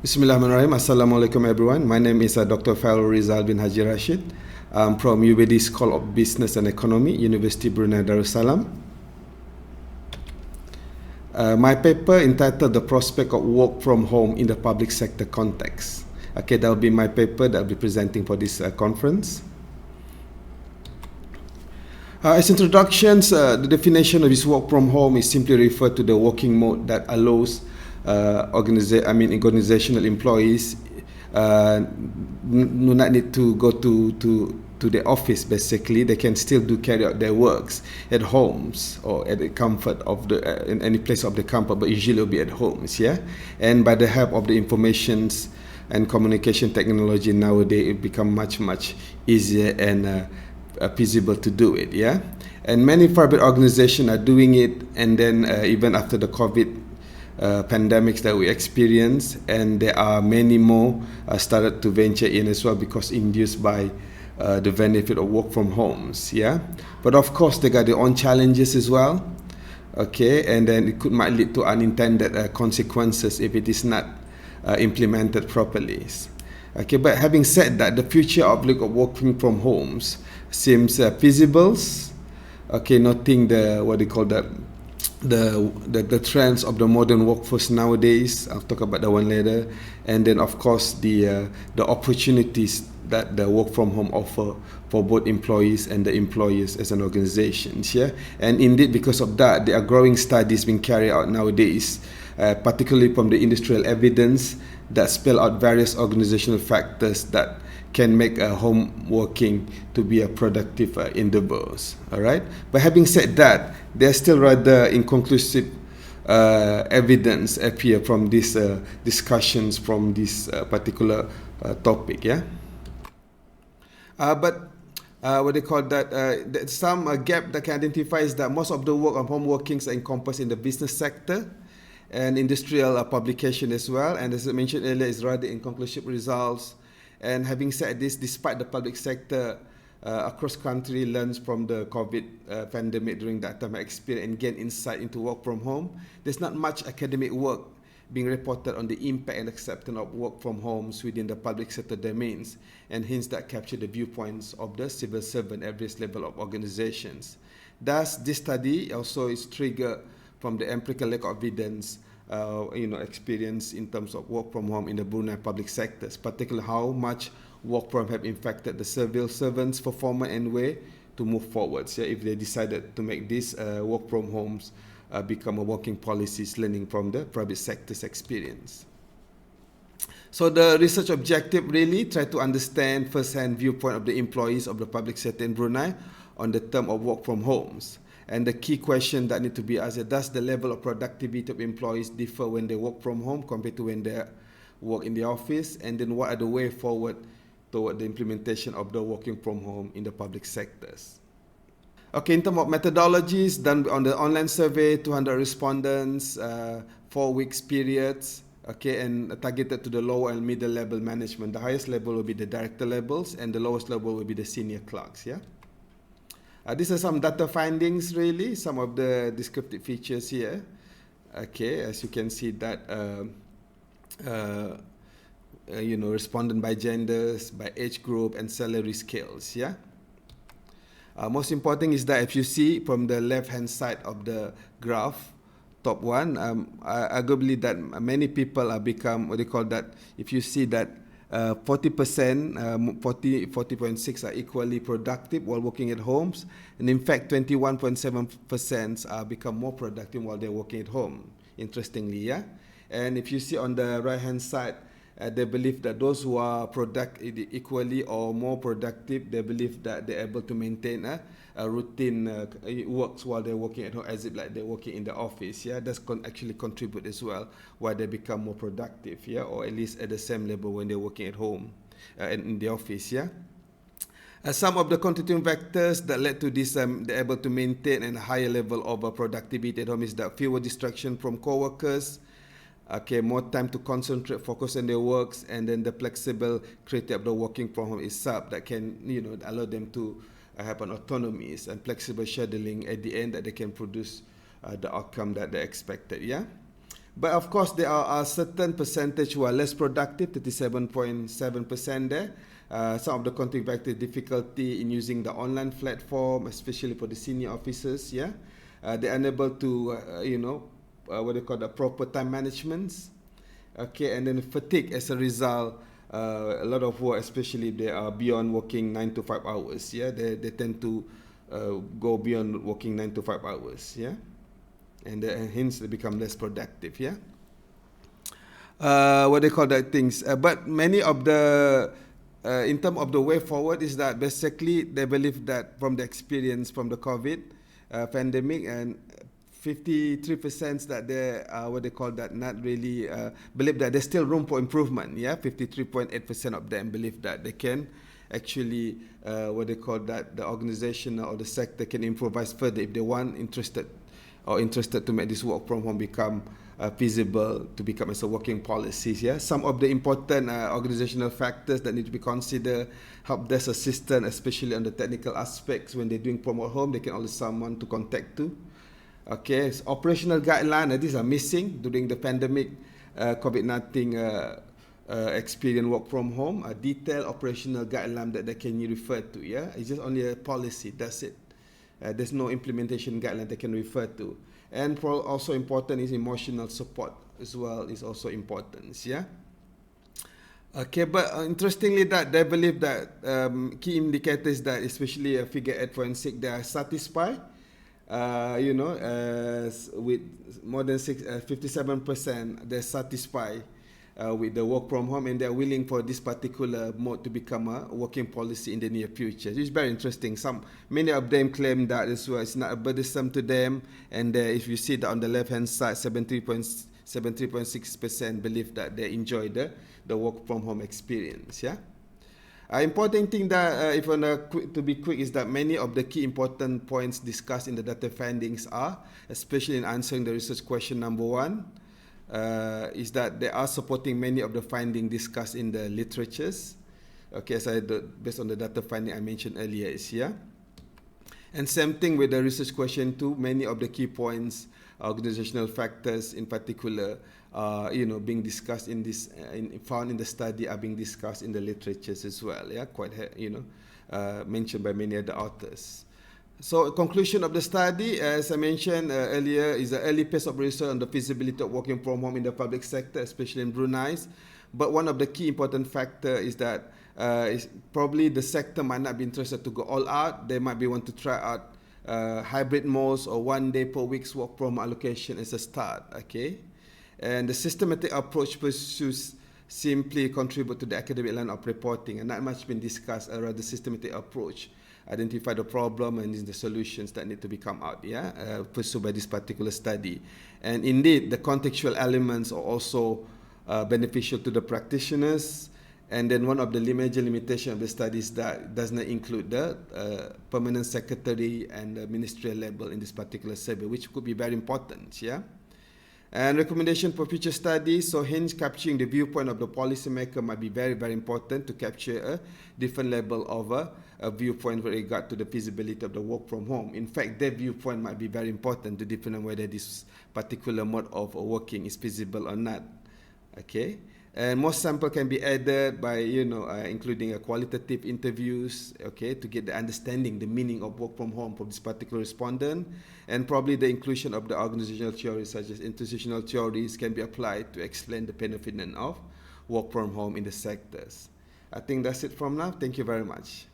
Bismillahirrahmanirrahim. Assalamualaikum everyone. My name is Dr. Fairulrashid bin Haji Rashid. I'm from UBD School of Business and Economy, University Brunei Darussalam. My paper entitled The Prospect of Work from Home in the Public Sector Context. Okay, that will be my paper that I'll be presenting for this conference. As introductions, the definition of this work from home is simply referred to the working mode that allows organizational employees do not need to go to the office. Basically, they can still carry out their works at homes or at the comfort of in any place of the comfort, but usually will be at homes. Yeah, and by the help of the informations and communication technology nowadays, it become much easier and feasible to do it. Yeah, and many private organizations are doing it, and then even after the COVID pandemics that we experience, and there are many more started to venture in as well because induced by the benefit of work from homes. Yeah, but of course they got their own challenges as well. Okay, and then it might lead to unintended consequences if it is not implemented properly. Okay, but having said that, the future outlook of working from homes seems feasible. Okay, noting the what they call the trends of the modern workforce nowadays. I'll talk about that one later. And then of course the opportunities that the work from home offer for both employees and the employers as an organization. Yeah, and indeed because of that, there are growing studies being carried out nowadays, particularly from the industrial evidence that spell out various organizational factors that can make home working to be a productive endeavors. All right, but having said that, there's still rather inconclusive evidence appear from these discussions from this particular topic. Yeah, but what they call that, some gap that can identify is that most of the work of home workings are encompassed in the business sector and industrial publication as well, and as I mentioned earlier, is rather inconclusive results. And having said this, despite the public sector across country learns from the COVID pandemic during that time experience and gain insight into work from home, there's not much academic work being reported on the impact and acceptance of work from homes within the public sector domains, and hence that capture the viewpoints of the civil servant at various level of organizations. Thus, this study also is triggered from the empirical lack of evidence experience in terms of work from home in the Brunei public sectors, particularly how much work from home have impacted the civil servants' performance and way to move forward. So if they decided to make this work from homes become a working policies learning from the private sector's experience. So the research objective really try to understand first-hand viewpoint of the employees of the public sector in Brunei on the term of work from homes. And the key question that need to be asked is, does the level of productivity of employees differ when they work from home compared to when they work in the office? And then what are the way forward toward the implementation of the working from home in the public sectors? Okay, in terms of methodologies, done on the online survey, 200 respondents, 4 weeks periods, okay, and targeted to the lower and middle level management. The highest level will be the director levels, and the lowest level will be the senior clerks, yeah? These are some data findings, really, some of the descriptive features here. Okay, as you can see that, respondent by genders, by age group, and salary scales, yeah? Most important is that if you see from the left-hand side of the graph, top one, I believe that many people are become, what they call that, if you see that 40%, 40.6 are equally productive while working at homes, and in fact 21.7% are become more productive while they're working at home, interestingly, yeah? And if you see on the right hand side, they believe that those who are equally or more productive, they believe that they're able to maintain a routine works while they're working at home, as if like they're working in the office. Yeah, that's actually contribute as well why they become more productive. Yeah, or at least at the same level when they're working at home and in the office. Yeah. Some of the contributing factors that led to this, they're able to maintain a higher level of productivity at home is that fewer distraction from co-workers. Okay, more time to concentrate, focus on their works, and then the flexible creative of the working from home is sub that can, allow them to have an autonomy and flexible scheduling at the end that they can produce the outcome that they expected. Yeah. But of course, there are a certain percentage who are less productive, 37.7% there. Some of the contributing factors difficulty in using the online platform, especially for the senior officers. Yeah, they're unable to, what they call the proper time management. Okay, and then fatigue as a result. A lot of work, especially if they are beyond working 9 to 5 hours. Yeah, they tend to go beyond working 9 to 5 hours. Yeah, and hence they become less productive. Yeah, what they call that things. But many of the in terms of the way forward is that basically they believe that from the experience from the COVID pandemic, and 53% that they what they call that not really believe that there's still room for improvement. Yeah, 53.8% of them believe that they can actually what they call that the organization or the sector can improvise further if they want interested to make this work from home become feasible to become as a working policies. Yeah, some of the important organizational factors that need to be considered: help desk assistant, especially on the technical aspects when they're doing from home, they can always someone to contact to. Okay, so operational guidelines, these are missing during the pandemic, COVID-19 experience work from home. A detailed operational guideline that they can refer to. Yeah, it's just only a policy. That's it. There's no implementation guideline they can refer to. And also important is emotional support as well is also important. Yeah. Okay, but interestingly that they believe that key indicators that especially figure 8.6 they are satisfied. With more than 57% they're satisfied with the work from home, and they're willing for this particular mode to become a working policy in the near future. It's very interesting. Many of them claim that as well it's not a burdensome to them, and if you see that on the left hand side, 73.6% believe that they enjoy the work from home experience. Yeah. Important thing that if I want to be quick is that many of the key important points discussed in the data findings are, especially in answering the research question number 1, is that they are supporting many of the findings discussed in the literatures. Okay, so based on the data finding I mentioned earlier is here. And same thing with the research question 2, many of the key points, organizational factors in particular, being discussed in this, found in the study are being discussed in the literatures as well. Yeah, quite, mentioned by many other authors. So conclusion of the study, as I mentioned earlier, is the early phase of research on the feasibility of working from home in the public sector, especially in Brunei. But one of the key important factors is that probably the sector might not be interested to go all out. They might be want to try out hybrid modes or 1 day per week's work from allocation as a start. Okay, and the systematic approach pursues simply contribute to the academic line of reporting, and not much been discussed around the systematic approach. Identify the problem and the solutions that need to be come out, pursued by this particular study. And indeed, the contextual elements are also beneficial to the practitioners. And then one of the major limitations of the study is that does not include the permanent secretary and the ministerial level in this particular survey, which could be very important. Yeah. And recommendation for future studies, so hence capturing the viewpoint of the policymaker might be very, very important to capture a different level of a viewpoint with regard to the feasibility of the work from home. In fact, their viewpoint might be very important to determine whether this particular mode of working is feasible or not. Okay, and more sample can be added by including a qualitative interviews, okay, to get the understanding, the meaning of work from home for this particular respondent, and probably the inclusion of the organizational theories such as institutional theories can be applied to explain the benefit of work from home in the sectors. I think that's it from now. Thank you very much.